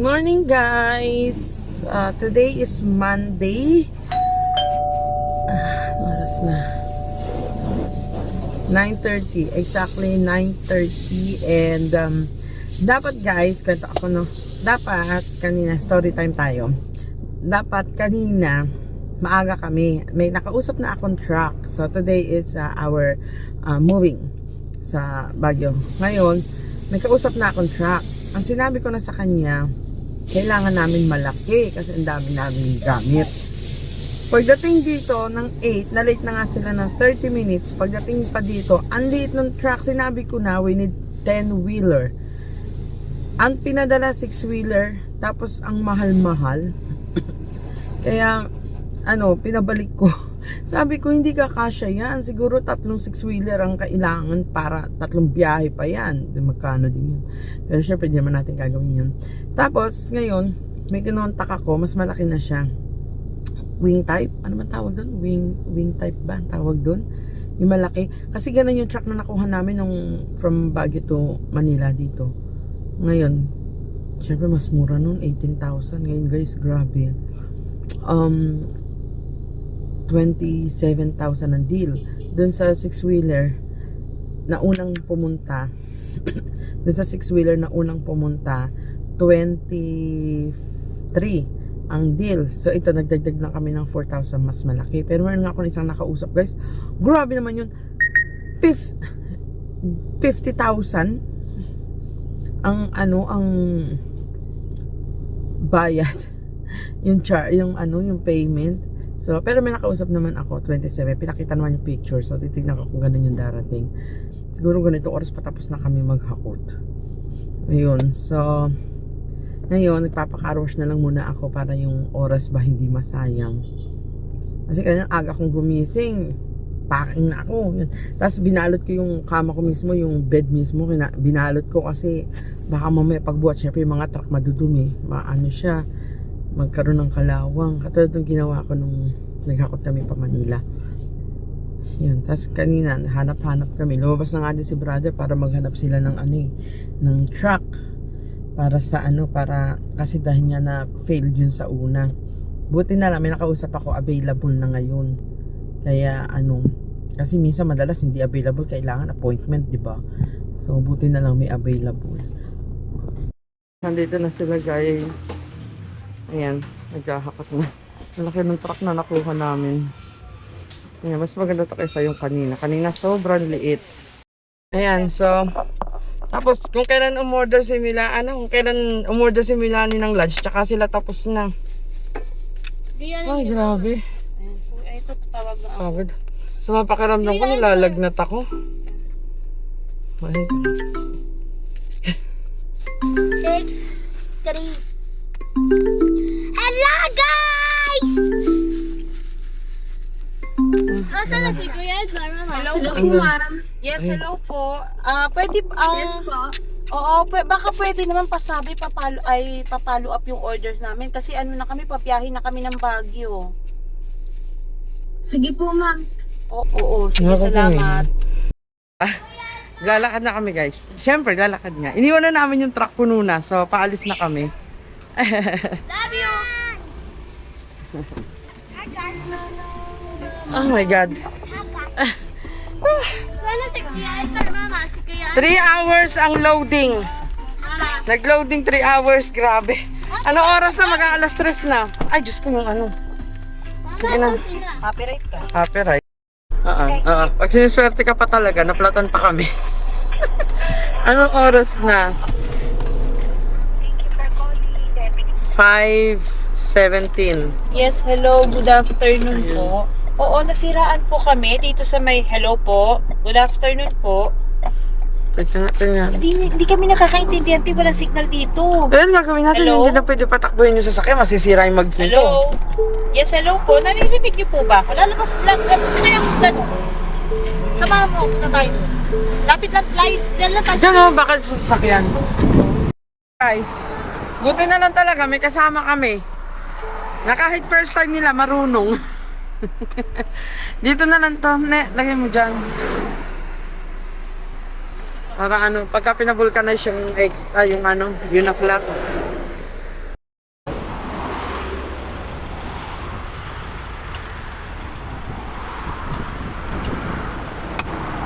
morning, guys. Today is Monday. Oras na 9:30, exactly 9:30. And dapat, guys, kwento ako, no, dapat kanina story time tayo. Dapat kanina maaga kami, may nakausap na akong truck. So today is our moving sa Baguio. Ngayon may kausap na akong truck. Ang sinabi ko na sa kanya, kailangan namin malaki kasi ang dami namin gamit. Pagdating dito ng 8, na late na nga sila ng 30 minutes. Pagdating pa dito, ang late ng truck, sinabi ko na we need 10-wheeler. Ang pinadala 6-wheeler, tapos ang mahal-mahal. Kaya pinabalik ko. Sabi ko, hindi kakasya yan. Siguro 3 6-wheeler ang kailangan para 3 biyahe pa yan. Magkano din yun. Pero syempre, hindi naman natin gagawin yun. Tapos, ngayon, may kinontak ako. Mas malaki na siya. Wing type? Ano man tawag doon? Wing type ba ang tawag doon? Yung malaki. Kasi ganun yung truck na nakuha namin from Baguio to Manila dito. Ngayon, syempre mas mura nun. 18,000. Ngayon, guys, grabe. 27,000 ang deal. Doon sa 6-wheeler na unang pumunta, doon sa 6-wheeler na unang pumunta, 23 ang deal. So ito, nagdagdag lang kami ng 4,000 mas malaki. Pero meron nga ako isang nakausap, guys. Grabe naman yun. 50,000 ang bayad. yung payment. So, pero may nakausap naman ako, 27. Pinakita naman yung picture. So, titignan ko kung ganun yung darating. Siguro ganito oras patapos na kami maghakot. Ayun. So, ngayon, nagpapaka-wash na lang muna ako para yung oras ba hindi masayang. Kasi kaya aga kong gumising, packing na ako. Tapos binalot ko yung kama ko mismo, yung bed mismo. Binalot ko kasi baka mamaya pagbuhat, syempre yung mga truck madudumi. Siya, magkaroon ng kalawang. Katulad ng ginawa ko nung naghakot kami pa Manila. Yun. Tapos kanina, hanap-hanap kami. Lumabas na nga din si brother para maghanap sila ng ng truck. Para sa para, kasi dahil nga na failed yun sa una. Buti na lang, may nakausap ako, available na ngayon. Kaya kasi minsan madalas hindi available, kailangan appointment, di ba? So, buti na lang may available. Nandito na sila, guys. Ayan, naghahakot na. Malaki ng truck na nakuha namin. Ayan, mas maganda to kaysa yung kanina. Kanina sobrang liit. Ayan, so tapos kung kailan umorder si Milani ng lunch, tsaka sila tapos na. Ay, grabe. Ayan po, ito tawag na ako. Agad. So mapakiramdam ko, nilalagnat ako. Ay, 6, 3. Hello, guys! Asa na si Kuya Edward, mama? Hello po, ma'am. Yes, hello po. Pwede, Yes po. oo, baka pwede naman pasabi, papalo up yung orders namin. Kasi na kami, papiyahin na kami ng Baguio. Sige po, ma'am. Oo, sige, salamat. lalakad na kami, guys. Siyempre, lalakad nga. Iniwan na namin yung truck, puno na. So, paalis na kami. Love you! Oh my God. Sana si Kuya Edward, mama. Si Kuya 3 hours ang loading. Mama. Nag-loading 3 hours, grabe. Ano oras na? Mag-aalas 3 na. Ay, Diyos ko yung Sige na. Copyright ka. Copyright. Pag siniswerte ka pa talaga, naplatan pa kami. Anong oras na? 5:17. Yes, hello. Good afternoon po. Oo, nasiraan po kami dito sa may hello po. Good afternoon po. Tingnan. Hindi kami nakakaintindihan. Walang signal dito. Ayun, gagawin natin. Hello? Hindi na pwede patakbuhin yung sasakyan. Masisira yung mags nito. Hello? Yes, hello po. Naririnig niyo po ba ako? Lalabas lang. Kaya mas gano'n. Samahan mo. Punta tayo. Lapit lang. Yan lang tayo. Diyan o, bakit sa sasakyan? Guys, buti na lang talaga. May kasama kami. Na kahit first time nila, marunong. Dito na lang to. Lagay mo dyan. Para pagka pinavulcanize yung yung unaflock.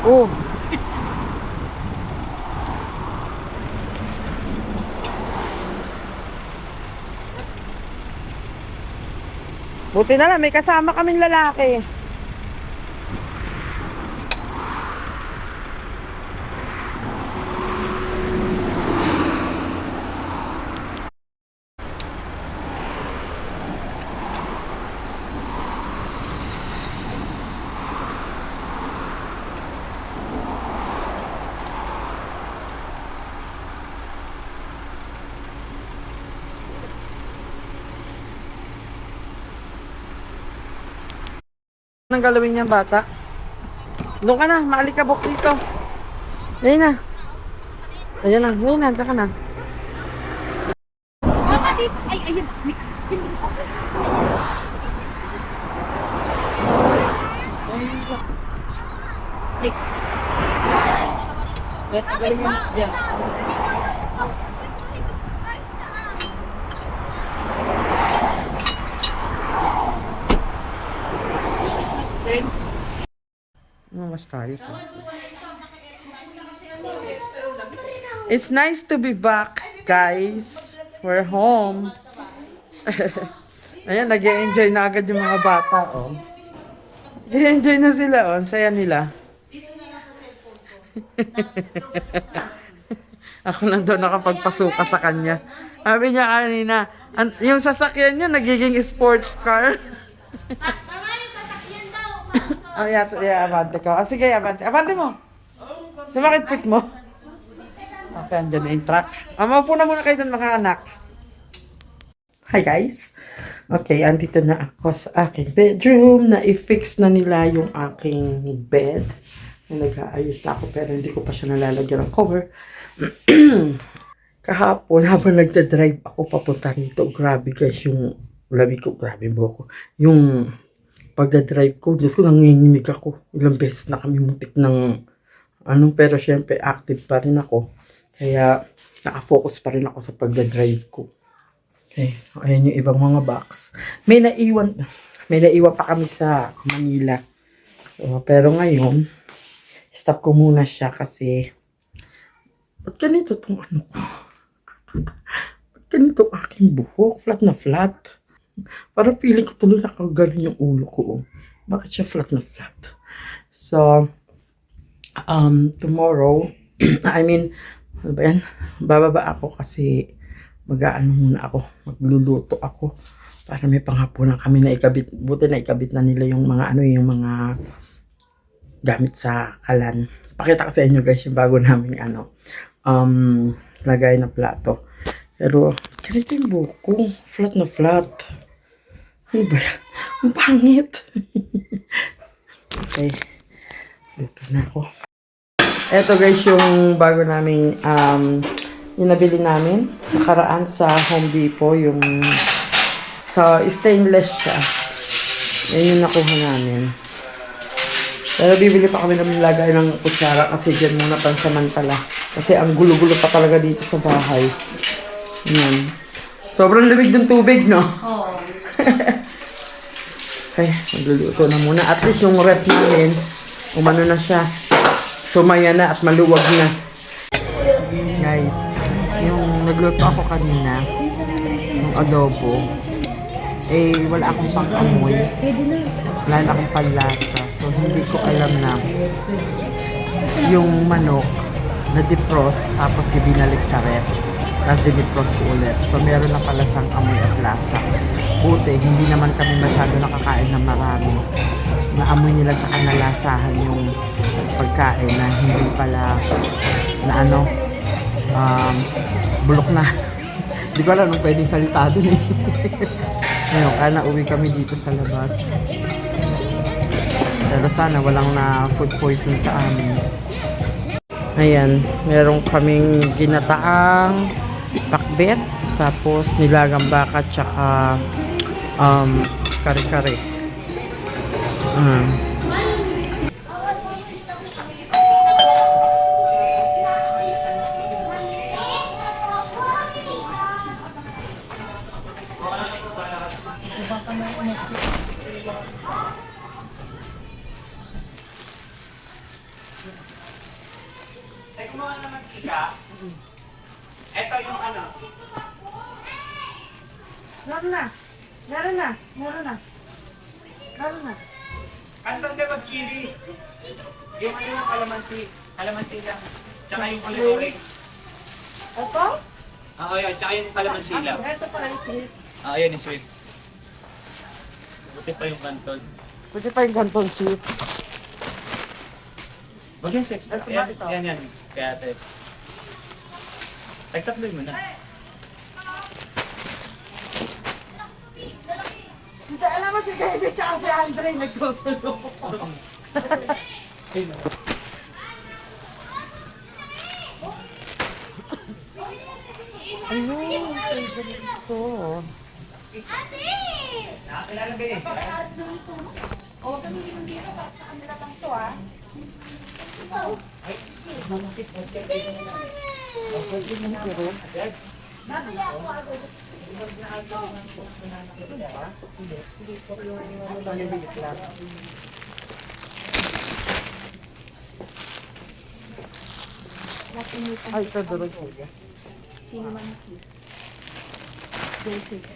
Oh. Buti na lang, may kasama kaming lalaki. Anong galawin niyang bata? Doon ka na, maalikabok dito. Ayun na. Ayun na, ka na. Baka dito. Ay, ayun. May kakas din dito sa akin. Ay. Galing mo. Yan. Mas tayo. It's nice to be back, guys. We're home. Ayan, nag-enjoy na agad yung mga bata, oh. Nag-enjoy na sila, oh. Ang saya nila. Ako nandun nakapagpasuka sa kanya. Sabi niya kanina, yung sasakyan niya nagiging sports car. Mama, yung sasakyan daw. Ay, abante ka. Sige, abante. Abante mo. Sumakit pit mo. Okay, andyan na yung truck. Maupo na muna kayo dun, mga anak. Hi, guys. Okay, andito na ako sa aking bedroom. Na-fix na nila yung aking bed. Nag-aayos na ako pero hindi ko pa siya nalalagyan ng cover. Kahapon, habang nagda-drive ako papunta rito, grabe guys, yung lamig ko, grabe mo ko. Yung pagda-drive ko, Diyos ko, nanginginig ako. Ilang beses na kami muntik ng pero syempre active pa rin ako. Kaya naka-focus pa rin ako sa pagda-drive ko. Okay, ayan yung ibang mga box. May naiwan pa kami sa Manila. So, pero ngayon, stop ko muna siya kasi ba't ganito itong ko? Ba't ganito aking buhok? Flat na flat. Parang feeling ko tuloy nakagaling yung ulo ko. Bakit siya flat na flat? So, tomorrow, ano ba yan? Bababa ako kasi mag-aano muna ako. Magluluto ako para may panghapunan kami na ikabit. Buti na ikabit na nila yung mga yung mga gamit sa kalan. Pakita ko sa inyo guys yung bago namin lagay na plato. Pero ganito yung buko. Flat na flat. Ano ba yan? Ang pangit. Okay. Dito na ako. Eto guys yung bago namin yung nabili namin. Nakaraan sa Home Depot. Yung sa stainless siya. Yan yung nakuha namin. Pero bibili pa kami ng lagay ng kutsara kasi dyan muna pansamantala. Kasi ang gulo-gulo pa talaga dito sa bahay. Yan. Sobrang lamig ng tubig, no? Oo. Okay, magluluto na muna. At least yung rep namin, umano na siya. Sumaya na at maluwag na. Guys, yung nagluto ako kanina, yung adobo, wala akong pang-amoy. Wala na akong panlasa. So, hindi ko alam na yung manok na defrost tapos ibinalik sa ref. Tapos dinefrost ko ulit. So, meron na pala siyang amoy at lasa. Buti, hindi naman kami masyado nakakain ng marami. Naamoy nila tsaka nalasahan yung pagkain na hindi pala na bulok na. Hindi ko alam nung pwedeng salita dun eh. Ngayon, kaya nauwi kami dito sa labas. Pero sana walang na food poison sa amin. Ayan, meron kaming ginataang pakbet, tapos nilagang baka, tsaka kare-kare. Ay, kumuha naman tika. Ito yung ano. Meron na. Meron na. Meron na. Meron na. Kantong de magkili. Yung ano yung kalamansi. Kalamansi lang. Tsaka yung kulay. Ito? Oo, yun. Tsaka yung kalamansi lang. Ito pala yung sweet. Oo, yun yung sweet. Buti pa yung kanton. Pwede pa yung ganton sweet. Huwag yung sex. Ito ba Yan, ito? yan. Kaya ate. Tagtatloy mo na. Hindi, alam mo si David tsaka si Andre nagsusulo. Ayun, favorite ito. Nakakilala ba yun? Ay, ito durog. Kalamansi. Mantika.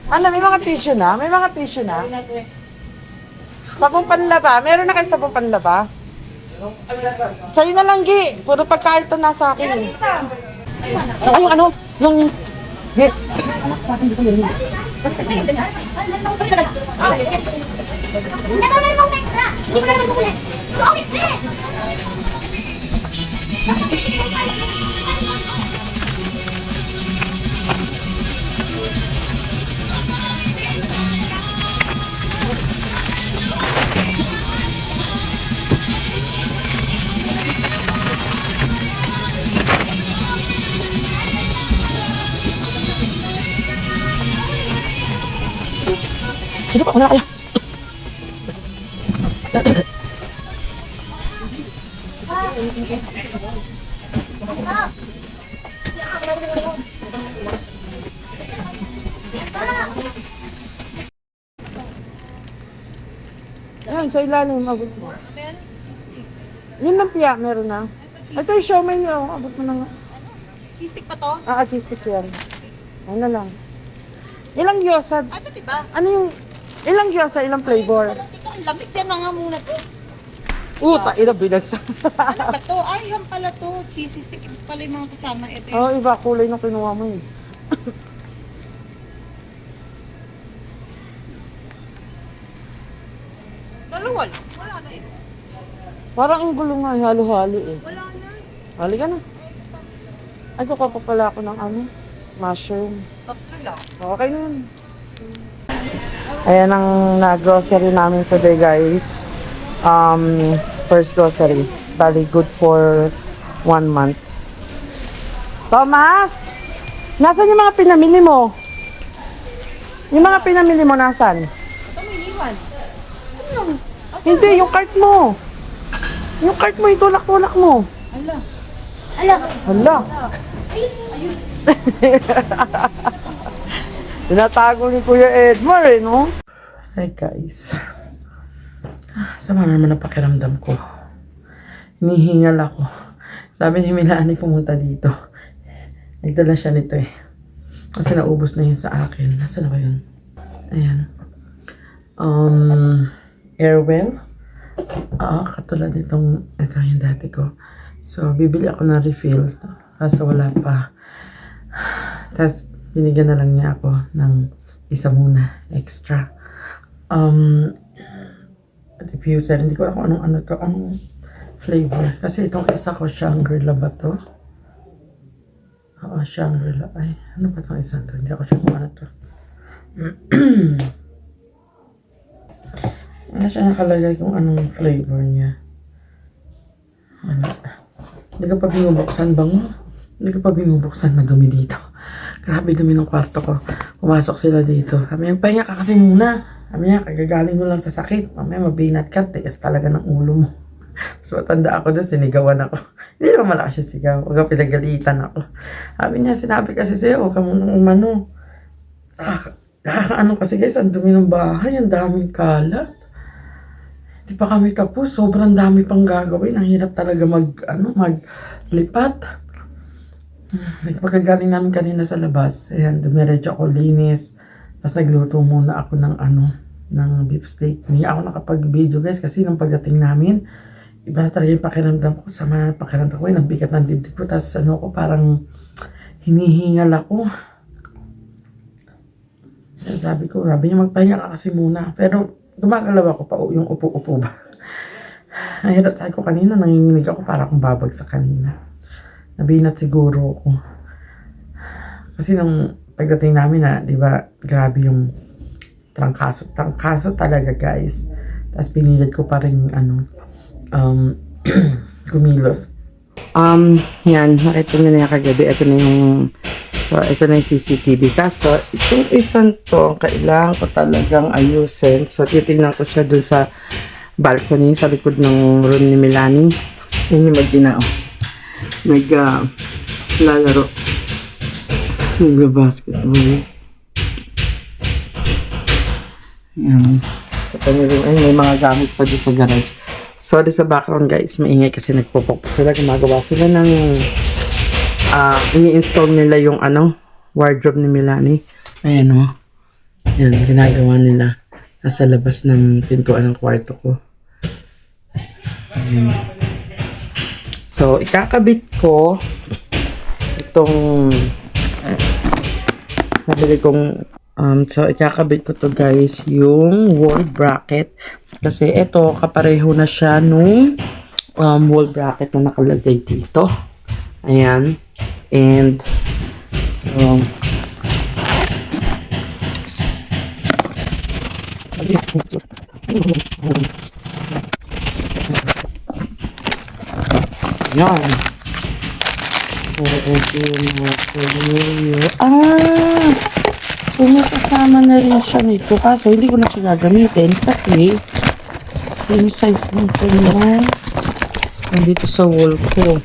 Ano, may mga tissue na? May mga tissue na? Sabong panlaba. Meron na kayo sabong panlaba? Sa'yo na lang, Gi. Puro pagkain to nasa akin eh. Ay, yung ano? Yung... Gi. Sige pa, wala kaya. Yan, sa ilalim, abot mo. Yun lang piya, meron na. Ito yung siomay niyo, abot mo na nga. Cheese stick pa to? Cheese stick yan. Ano na lang. Ilang gyosa? Ay, pati ba? Ano yung... Ilang gyosa, ilang flavor? Ito, ang lamig yan na nga muna to. Ina binagsak. Ano ba to? Ay, yan pala to. Cheese stick. Ito pala yung mga kasama. Ito Oo, iba kulay nung kinuha mo eh. Dalawa lang. Wala na eh. Parang ang gulo nga, halo-halo eh. Wala na. Hali ka na. Ay, kuka pa pala ako ng ano, mushroom. Tatlo lang. Okay na yun. Ayan ang na-grocery namin today, guys. First grocery. Bali, good for 1 month. Thomas! Nasaan yung mga pinamili mo? Yung mga pinamili mo, nasaan? Ito may iniwan. Hindi, yung cart mo. Yung cart mo, itulak-tulak mo. Hala. Tinatago ni Kuya Edmar eh, no? Hi guys. Sama naman ang pakiramdam ko. Hinihingal ako. Sabi ni Milani pumunta dito. Nagdala siya nito eh. Kasi naubos na yun sa akin. Nasaan na ba yun? Ayan. Airwell. Katulad nitong, ito yung dati ko. So, bibili ako ng refill. Kaso wala pa. Tapos, binigyan na lang niya ako ng isa muna, extra. Diffuser. Hindi ko alam kung anong flavor. Kasi itong isa ko, Shangri-La ba to? Oo, Shangri-La. Ay, ano ba itong isa to? Hindi ako sure kung ano to. Ano siya nakalagay kung anong flavor niya. Ano? Hindi ka pa binubuksan bang? Hindi ka pa binubuksan, madumi dito. Grabe dumi ng kwarto ko. Pumasok sila dito. Sabi niya, pahinga ka kasi muna. Sabi niya, kagagaling mo lang sa sakit. Mamaya mabinat ka, tigas talaga ng ulo mo. So, tanda ako doon, sinigawan ako. Hindi naman malakas siya sigaw. Huwag pinagalitan ako. Sabi niya, sinabi kasi sa'yo, huwag ka munang umano. Ano kasi guys, ang dumi ng bahay, ang daming kalat. Di pa kami tapos, sobrang dami pang gagawin. Ang hirap talaga maglipat. Pagkagaling namin kanina sa labas, ayan, dumiretso ako linis. Tapos nagluto muna ako ng beef steak. Hindi ako nakapag-video guys, kasi nung pagdating namin, iba na talaga yung pakiramdam ko. Sama na pakiramdam ko, yung bigat ng dibdib ko. Tapos parang hinihingal ako. Sabi niya, magpahinga ka kasi muna. Pero gumagalaw ako pa, yung upo-upo ba. Nahirap sabi ko kanina, nanginginig ako para akong babagsak kanina. Nabinat siguro ako. Kasi nung pagdating namin di ba, grabe yung trangkaso talaga guys. Tapos pinilit ko pa rin, kumilos. Yan, nakita nyo na yung kagabi. Ito na yung CCTV. Kaso, itong isang to, kailangan ko talagang ayusin. So, titignan ko siya dun sa balcony, sa likod ng room ni Melanie. Yun yung magdinao. Lalaro. Basketball. Yan. Kita nyo rin, may mga gamit pa dun sa garage. Sorry sa background guys, maingay kasi nagpopok sila. Gumagawa sila ng ini-install nila yung wardrobe ni Melanie. Ayan o. Yan, ginagawa nila. Nasa labas ng pintuan ng kwarto ko. Ayan. So, ikakabit ko itong nabili kong ikakabit ko to guys, yung wall bracket. Kasi ito, kapareho na siya nung wall bracket na nakalagay dito. Ayan. And, so, yan. So, ito yung so, may kasama na rin siya nito. Kaso, hindi ko na siya gagamitin kasi same size lang ito na nandito sa wall ko.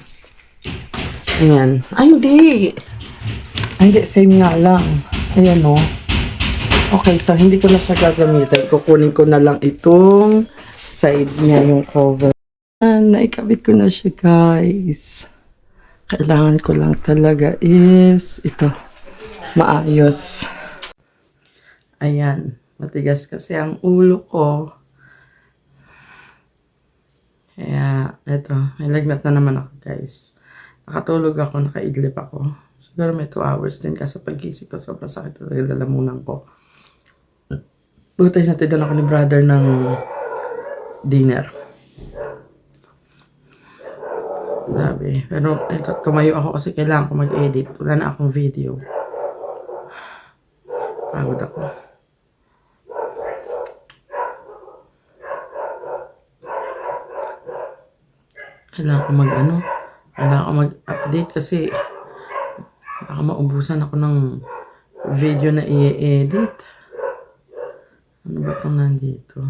Ayan. Ay, hindi. Same nga lang. Ayan o. Okay, so hindi ko na siya gagamitin. Kukunin ko na lang itong side niya, yung cover. Naikabit ko na siya, guys. Kailangan ko lang talaga is ito. Maayos. Ayan. Matigas kasi ang ulo ko. Kaya, ito. May lagnat na naman ako, guys. Nakatulog ako, nakaidlip ako. Siguro may 2 hours din kasi pag-gising ko, sobrang sakit talaga lalamunan ko. Butay natin dala ko ni brother ng dinner. Sabi. Pero ito, tumayo ako kasi kailangan ko mag-edit. Wala na akong video. Pagod ako. Kailangan ko kailangan ko mag-update kasi baka maubusan ako ng video na i-edit. Ano ba itong nandito?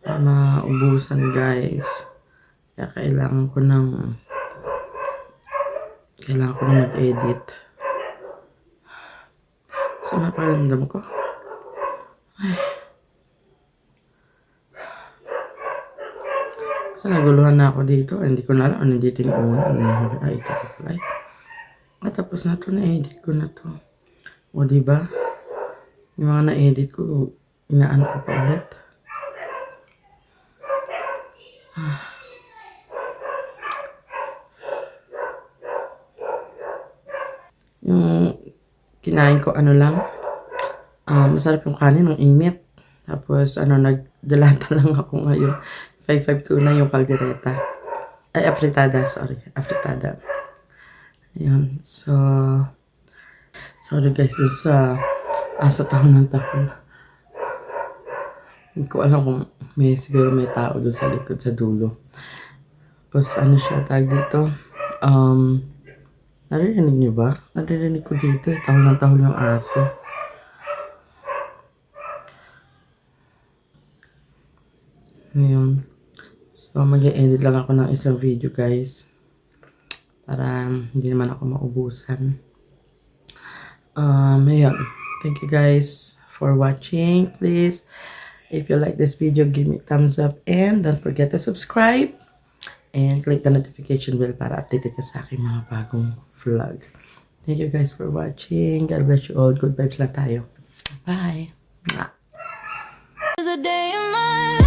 Maubusan guys. Kaya kailangan ko mag-edit. So, naparamdam ko. Ay. So, naguluhan na ako dito. Hindi ko na alam. Ano dito yung una? Ay, ito ko pala. Tapos na to. Na-edit ko na to. O, diba? Yung mga na-edit ko, inaan ko pa ulit. Yung kinain ko, lang. Masarap yung kanin, ang init. Tapos, Delata lang ako ngayon. 552 na yung kaldereta. Ay, afritada, sorry. Afritada. Ayan. So, sorry guys, dun sa asa tahon ng tahon. Hindi ko alam kung siguro may tao doon sa likod, sa dulo. Tapos ano siya, tag dito. Naririnig niyo ba? Naririnig ko dito. Tahon ng tahon yung aso. Ngayon. So, mag-edit lang ako ng isang video, guys. Para hindi naman ako maubusan. Ayan. Thank you guys for watching. Please, if you like this video, give me a thumbs up and don't forget to subscribe and click the notification bell para updated ka sa aking mga bagong vlog. Thank you guys for watching. God bless you all. Good vibes lang tayo. Bye. There's a day in my